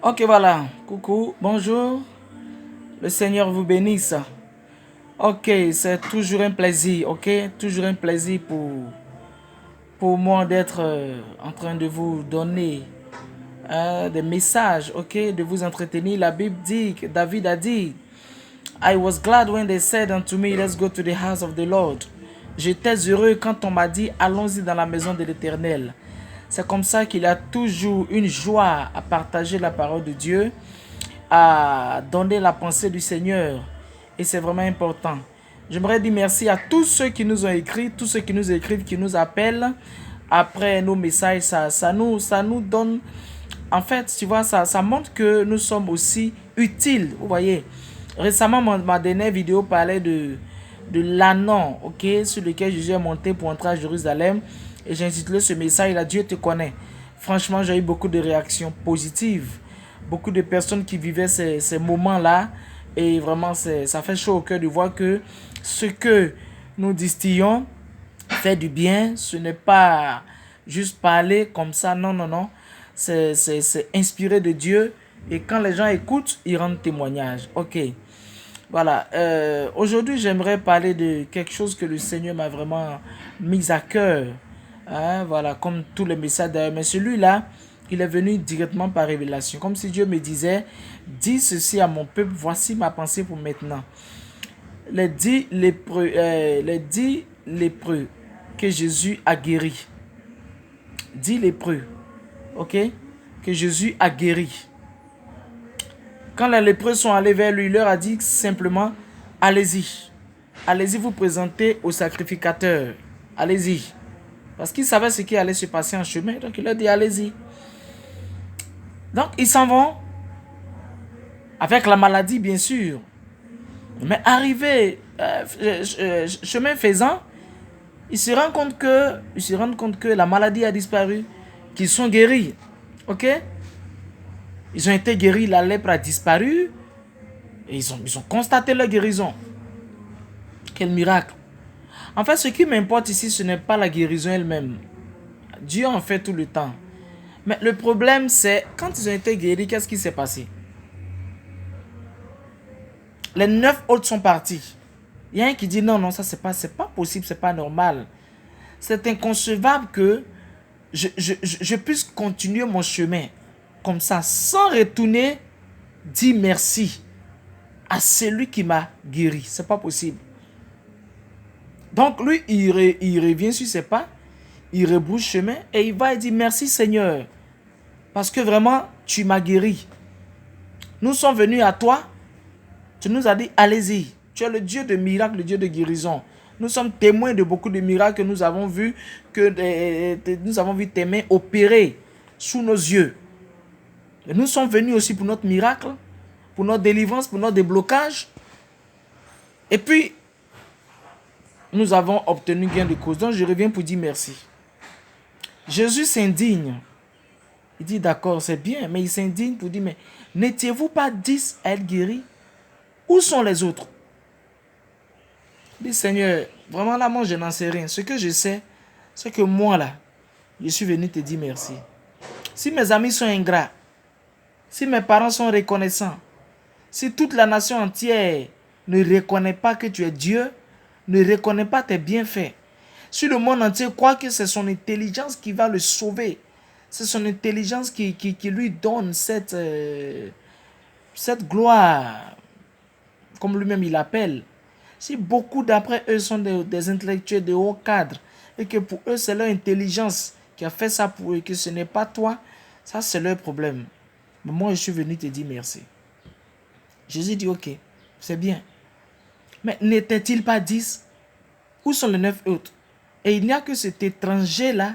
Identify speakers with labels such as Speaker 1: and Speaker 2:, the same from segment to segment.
Speaker 1: Ok, voilà. Coucou, bonjour. Le Seigneur vous bénisse. Ok, c'est toujours un plaisir, ok? Toujours un plaisir pour moi d'être en train de vous donner des messages, ok? De vous entretenir. La Bible dit, que David a dit, I was glad when they said unto me, let's go to the house of the Lord. J'étais heureux quand on m'a dit, allons-y dans la maison de l'Éternel. C'est comme ça qu'il a toujours une joie à partager la parole de Dieu, à donner la pensée du Seigneur. Et c'est vraiment important. J'aimerais dire merci à tous ceux qui nous ont écrit, tous ceux qui nous écrivent, qui nous appellent. Après nos messages, ça nous donne... En fait, tu vois, ça montre que nous sommes aussi utiles. Vous voyez, récemment, ma dernière vidéo parlait de l'ânon, ok, sur lequel Jésus est monté pour entrer à Jérusalem. Et j'ai intitulé ce message, là, Dieu te connaît. Franchement, j'ai eu beaucoup de réactions positives. Beaucoup de personnes qui vivaient ces moments-là. Et vraiment, ça fait chaud au cœur de voir que ce que nous distillons fait du bien. Ce n'est pas juste parler comme ça. Non, non, non. C'est inspiré de Dieu. Et quand les gens écoutent, ils rendent témoignage. Ok. Voilà. Aujourd'hui, j'aimerais parler de quelque chose que le Seigneur m'a vraiment mis à cœur. Hein, voilà, comme tous les messages d'ailleurs. Mais celui-là, il est venu directement par révélation. Comme si Dieu me disait, dis ceci à mon peuple, voici ma pensée pour maintenant. Les 10 lépreux que Jésus a guéris. 10 lépreux, ok, que Jésus a guéris. Quand les lépreux sont allés vers lui, il leur a dit simplement, allez-y. Allez-y vous présenter au sacrificateur. Allez-y. Parce qu'il savait ce qui allait se passer en chemin. Donc il leur dit, allez-y. Donc ils s'en vont. Avec la maladie, bien sûr. Mais arrivé, chemin faisant, ils se rendent compte que la maladie a disparu. Qu'ils sont guéris. Ok? Ils ont été guéris, la lèpre a disparu. Et ils ont constaté leur guérison. Quel miracle. En fait, ce qui m'importe ici, ce n'est pas la guérison elle-même. Dieu en fait tout le temps. Mais le problème, c'est quand ils ont été guéris, qu'est-ce qui s'est passé? Les 9 autres sont partis. Il y a un qui dit non, non, ça c'est pas possible, c'est pas normal. C'est inconcevable que je puisse continuer mon chemin comme ça, sans retourner dire merci à celui qui m'a guéri. C'est pas possible. Donc lui, il revient sur ses pas, il rebrousse chemin et il va et dit merci Seigneur, parce que vraiment, tu m'as guéri. Nous sommes venus à toi, tu nous as dit allez-y. Tu es le Dieu de miracles, le Dieu de guérison. Nous sommes témoins de beaucoup de miracles que nous avons vus, nous avons vu tes mains opérer sous nos yeux. Et nous sommes venus aussi pour notre miracle, pour notre délivrance, pour notre déblocage. Et puis, nous avons obtenu gain de cause. Donc, je reviens pour dire merci. Jésus s'indigne. Il dit, d'accord, c'est bien, mais il s'indigne pour dire, mais n'étiez-vous pas 10 à être guéris? Où sont les autres? Il dit, Seigneur, vraiment là, moi, je n'en sais rien. Ce que je sais, c'est que moi, là, je suis venu te dire merci. Si mes amis sont ingrats, si mes parents sont reconnaissants, si toute la nation entière ne reconnaît pas que tu es Dieu, ne reconnaît pas tes bienfaits, si le monde entier croit que c'est son intelligence qui va le sauver, c'est son intelligence qui lui donne cette gloire, comme lui-même il l'appelle. Si beaucoup d'après eux sont des intellectuels de haut cadre, et que pour eux c'est leur intelligence qui a fait ça pour eux, que ce n'est pas toi, ça c'est leur problème. Mais moi je suis venu te dire merci. Jésus dit ok, c'est bien. Mais n'était-il pas 10? Où sont les 9 autres? Et il n'y a que cet étranger-là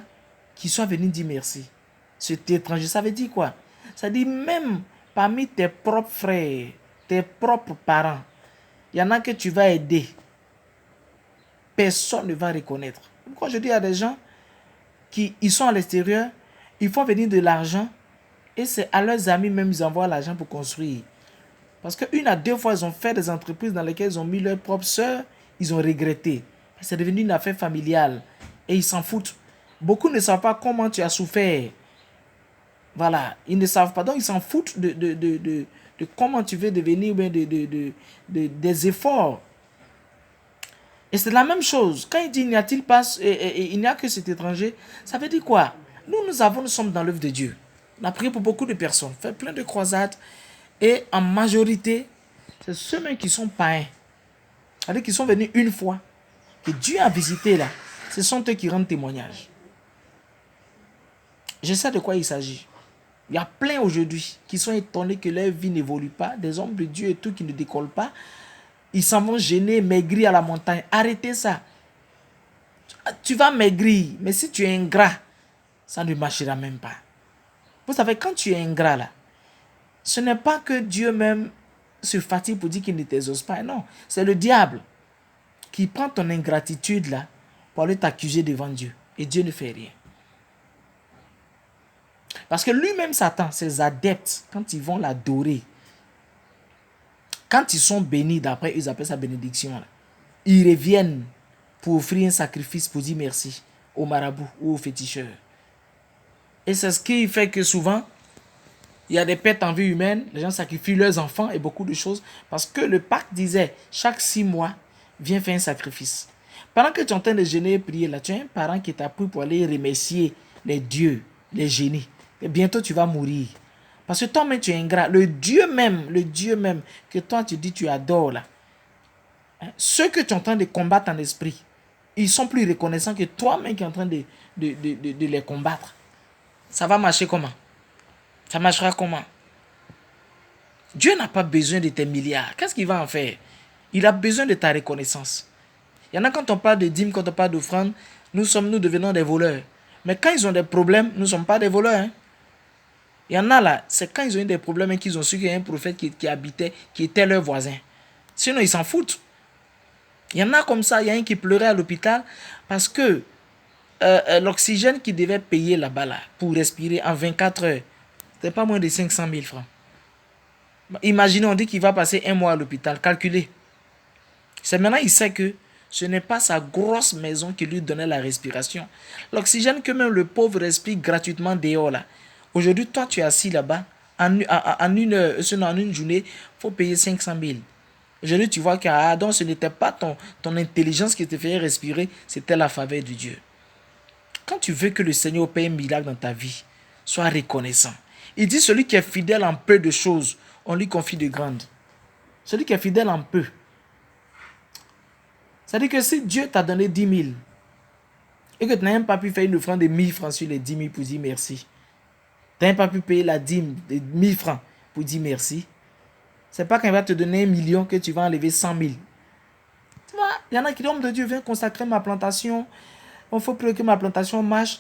Speaker 1: qui soit venu dire merci. Cet étranger, ça veut dire quoi? Ça dit même parmi tes propres frères, tes propres parents, il y en a que tu vas aider. Personne ne va reconnaître. Pourquoi je dis à des gens qui ils sont à l'extérieur, ils font venir de l'argent et c'est à leurs amis même ils envoient l'argent pour construire. Parce qu'une à deux fois, ils ont fait des entreprises dans lesquelles ils ont mis leurs propres sœurs, ils ont regretté. C'est devenu une affaire familiale et ils s'en foutent. Beaucoup ne savent pas comment tu as souffert. Voilà, ils ne savent pas. Donc, ils s'en foutent de comment tu veux devenir, ou bien des efforts. Et c'est la même chose. Quand il dit, n'y a-t-il pas, il n'y a que cet étranger, ça veut dire quoi? Nous sommes dans l'œuvre de Dieu. On a prié pour beaucoup de personnes, fait plein de croisades. Et en majorité, c'est ceux-mêmes qui sont païens. C'est-à-dire qu'ils sont venus une fois, que Dieu a visité là. Ce sont eux qui rendent témoignage. Je sais de quoi il s'agit. Il y a plein aujourd'hui qui sont étonnés que leur vie n'évolue pas, des hommes de Dieu et tout qui ne décollent pas. Ils s'en vont gêner, maigrir à la montagne. Arrêtez ça. Tu vas maigrir, mais si tu es ingrat, ça ne marchera même pas. Vous savez, quand tu es ingrat là, ce n'est pas que Dieu même se fatigue pour dire qu'il ne t'exauce pas. Non, c'est le diable qui prend ton ingratitude là pour aller t'accuser devant Dieu. Et Dieu ne fait rien. Parce que lui-même, Satan, ses adeptes, quand ils vont l'adorer, quand ils sont bénis, d'après, ils appellent ça bénédiction, là, ils reviennent pour offrir un sacrifice pour dire merci au marabout ou au féticheur. Et c'est ce qui fait que souvent, il y a des pertes en vie humaine, les gens sacrifient leurs enfants et beaucoup de choses, parce que le pacte disait, chaque 6 mois, viens faire un sacrifice. Pendant que tu es en train de jeûner et prier, là, tu as un parent qui t'a pris pour aller remercier les dieux, les génies. Et bientôt, tu vas mourir. Parce que toi-même, tu es ingrat. Le Dieu même que toi, tu dis, tu adores, là. Hein, ceux que tu es en train de combattre en esprit, ils sont plus reconnaissants que toi-même qui es en train de les combattre. Ça va marcher comment? Ça marchera comment? Dieu n'a pas besoin de tes milliards. Qu'est-ce qu'il va en faire? Il a besoin de ta reconnaissance. Il y en a quand on parle de dîmes, quand on parle d'offrande, nous devenons des voleurs. Mais quand ils ont des problèmes, nous ne sommes pas des voleurs. Hein? Il y en a là, c'est quand ils ont eu des problèmes et qu'ils ont su qu'il y a un prophète qui habitait, qui était leur voisin. Sinon, ils s'en foutent. Il y en a comme ça, il y a un qui pleurait à l'hôpital parce que l'oxygène qu'il devait payer là-bas là, pour respirer en 24 heures, c'était pas moins de 500 000 francs. Imaginez, on dit qu'il va passer 1 mois à l'hôpital, calculez. C'est maintenant il sait que ce n'est pas sa grosse maison qui lui donnait la respiration. L'oxygène que même le pauvre respire gratuitement dehors là. Aujourd'hui, toi, tu es assis là-bas, en une journée, il faut payer 500 000. Aujourd'hui, tu vois que donc ce n'était pas ton intelligence qui te faisait respirer, c'était la faveur de Dieu. Quand tu veux que le Seigneur opère un miracle dans ta vie, sois reconnaissant. Il dit, celui qui est fidèle en peu de choses, on lui confie de grandes. Celui qui est fidèle en peu. C'est-à-dire que si Dieu t'a donné 10 000 et que tu n'as même pas pu faire une offrande de 1 000 francs sur les 10 000 pour dire merci, tu n'as même pas pu payer la dîme de 1 000 francs pour dire merci, c'est pas quand il va te donner 1 million que tu vas enlever 100 000. Tu vois, il y en a qui disent, homme de Dieu, viens consacrer ma plantation. Il faut que ma plantation marche,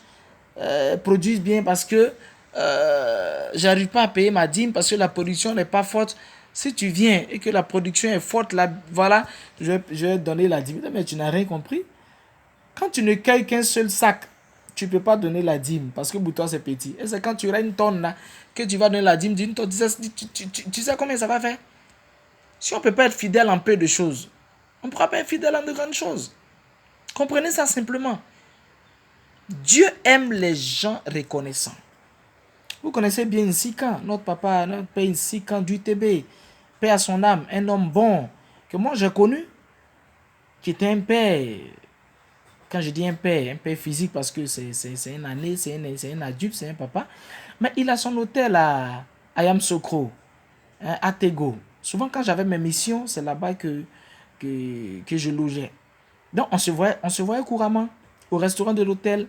Speaker 1: produise bien parce que j'arrive pas à payer ma dîme parce que la production n'est pas forte. Si tu viens et que la production est forte, là, voilà, je vais donner la dîme. Mais tu n'as rien compris. Quand tu ne cueilles qu'un seul sac, tu ne peux pas donner la dîme parce que pour toi c'est petit. Et c'est quand tu auras une tonne là que tu vas donner la dîme d'une tonne. Tu sais combien ça va faire? Si on ne peut pas être fidèle en peu de choses, on ne pourra pas être fidèle en de grandes choses. Comprenez ça simplement. Dieu aime les gens reconnaissants. Vous connaissez bien Nsika, notre papa, notre père Nsika du TB, paix à son âme, un homme bon, que moi j'ai connu, qui était un père. Quand je dis un père physique parce que c'est un année, c'est un adulte, c'est un papa. Mais il a son hôtel à Yamsokro, à Tego. Souvent quand j'avais mes missions, c'est là-bas que je logeais. Donc on se voyait couramment au restaurant de l'hôtel.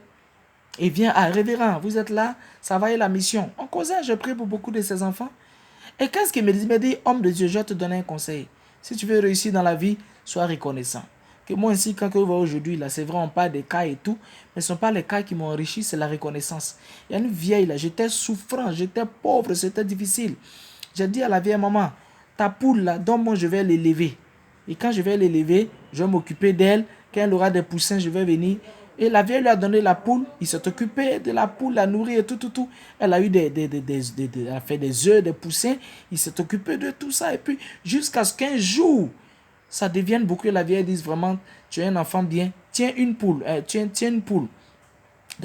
Speaker 1: Et vient, révérend, vous êtes là, ça va y la mission. On causait, je prie pour beaucoup de ses enfants. Et qu'est-ce qu'il me dit? Il me dit, homme de Dieu, je vais te donner un conseil. Si tu veux réussir dans la vie, sois reconnaissant. Que moi ici, quand je vois aujourd'hui, là, c'est vrai, on parle des cas et tout, mais ce ne sont pas les cas qui m'ont enrichi, c'est la reconnaissance. Il y a une vieille là, j'étais souffrant, j'étais pauvre, c'était difficile. J'ai dit à la vieille maman, ta poule là, donc moi je vais l'élever. Et quand je vais l'élever, je vais m'occuper d'elle. Quand elle aura des poussins, je vais venir. Et la vieille lui a donné la poule. Il s'est occupé de la poule, la nourrir et tout. Elle a eu elle a fait des œufs, des poussins. Il s'est occupé de tout ça. Et puis, jusqu'à ce qu'un jour, ça devienne beaucoup. La vieille dise vraiment, tu es un enfant bien. Tiens une poule. Tiens une poule.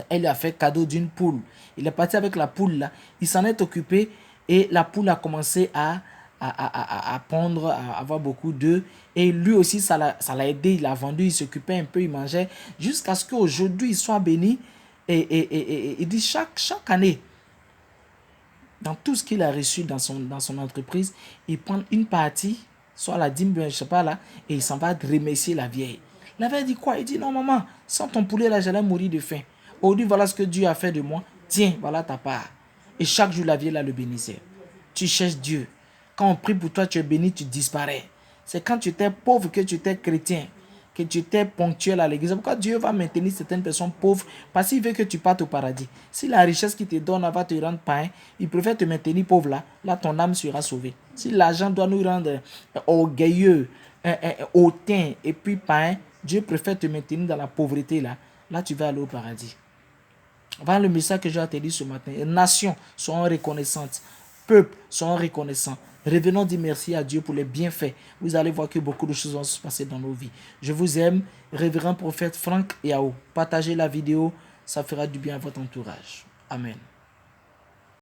Speaker 1: Elle lui a fait cadeau d'une poule. Il est parti avec la poule là. Il s'en est occupé et la poule a commencé à pondre, à avoir beaucoup d'œufs. Et lui aussi, ça l'a aidé. Il a vendu, il s'occupait un peu, il mangeait. Jusqu'à ce qu'aujourd'hui, il soit béni. Et il dit chaque année, dans tout ce qu'il a reçu dans son entreprise, il prend une partie, soit la dîme, je ne sais pas là, et il s'en va remercier la vieille. La vieille dit quoi? Il dit non maman, sans ton poulet là, j'allais mourir de faim. Aujourd'hui, voilà ce que Dieu a fait de moi. Tiens, voilà ta part. Et chaque jour, la vieille là le bénissait. Tu cherches Dieu. Quand on prie pour toi, tu es béni, tu disparais. C'est quand tu étais pauvre que tu étais chrétien, que tu étais ponctuel à l'église. Pourquoi Dieu va maintenir certaines personnes pauvres? Parce qu'il veut que tu partes au paradis. Si la richesse qu'il te donne va te rendre païen, il préfère te maintenir pauvre là. Là, ton âme sera sauvée. Si l'argent doit nous rendre orgueilleux, hautain et puis païen, Dieu préfère te maintenir dans la pauvreté là. Là, tu vas aller au paradis. Voilà le message que j'ai à te dire ce matin. Les nations sont reconnaissantes. Peuple sont reconnaissants. Revenons dire merci à Dieu pour les bienfaits. Vous allez voir que beaucoup de choses vont se passer dans nos vies. Je vous aime, révérend prophète Franck Yao. Partagez la vidéo, ça fera du bien à votre entourage. Amen.